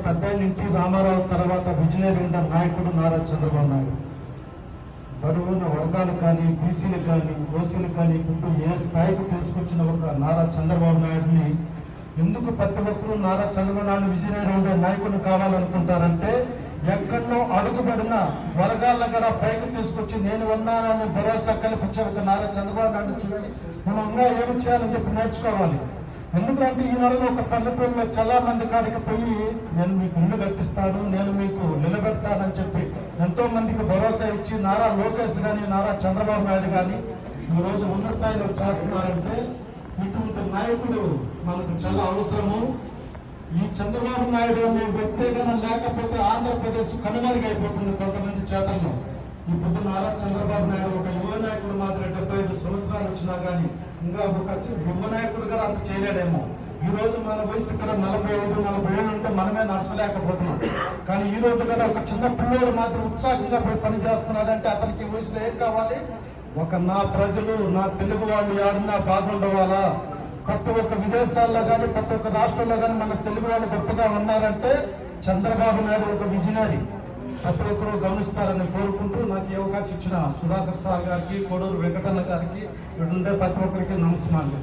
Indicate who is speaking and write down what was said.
Speaker 1: పెద్ద ఎన్టీ రామారావు తర్వాత విజనరీ ఉన్న నాయకుడు నారా చంద్రబాబు నాయుడు. బడుగున్న వర్గాలు కానీ, బీసీలు కానీ, ఓసీలు కానీ ముందు ఏ స్థాయికి తీసుకొచ్చిన ఒక నారా చంద్రబాబు నాయుడిని ఎందుకు ప్రతి ఒక్కరూ నారా చంద్రబాబు నాయుడు విజనరీ ఉండే నాయకుడు కావాలనుకుంటారంటే, ఎక్కడో అడుగుబడిన వర్గాల కూడా పైకి తీసుకొచ్చి నేను ఉన్నానని భరోసా కల్పించే ఒక నారా చంద్రబాబు నాయుడు చూసి మనం ఇంకా ఏమి చేయాలని చెప్పి నేర్చుకోవాలి. ఎందుకంటే ఈ నెలలో ఒక పల్లెటూరులో చాలా మంది కాడికి పోయి నేను మీకు ఇల్లు కట్టిస్తాను, నేను మీకు నిలబెడతానని చెప్పి ఎంతో మందికి భరోసా ఇచ్చి నారా లోకేష్ కానీ, నారా చంద్రబాబు నాయుడు కానీ ఈరోజు ఉన్న స్థాయిలో చేస్తున్నారంటే ఇటువంటి నాయకుడు మనకు చాలా అవసరము. ఈ చంద్రబాబు నాయుడు అనే వ్యక్తీకరణ లేకపోతే ఆంధ్రప్రదేశ్ కనుమరుగైపోతుంది కొంతమంది చేతల్లో. ఇప్పుడు నారా చంద్రబాబు నాయుడు ఒక యువ నాయకుడు మాత్రం 75 సంవత్సరాలు వచ్చినా కానీ ఇంకా ఒక యువ నాయకుడు కూడా అంత చేయలేడేమో. ఈ రోజు మన వయసు ఇక్కడ 45-40 ఉంటే మనమే నడచలేకపోతున్నాం. కానీ ఈ రోజు కూడా ఒక చిన్న పిల్లోడు మాత్రం ఉత్సాహంగా పోయి పని చేస్తున్నాడంటే అతనికి వయసులో ఏం కావాలి? నా ప్రజలు, నా తెలుగు వాళ్ళు ఎవరన్నా బాగుండవాలా? ప్రతి ఒక్క విదేశాల్లో కానీ, ప్రతి ఒక్క రాష్ట్రంలో కానీ మన తెలుగు వాళ్ళు గొప్పగా ఉన్నారంటే చంద్రబాబు నాయుడు ఒక విజనరీ. ప్రతి ఒక్కరూ గమనిస్తారని కోరుకుంటూ నాకు ఈ అవకాశం ఇచ్చిన సుధాకర్ సార్ గారికి, కోడూరు వెంకటన్న గారికి, ఇక్కడ ఉండే ప్రతి ఒక్కరికి నమస్కారం.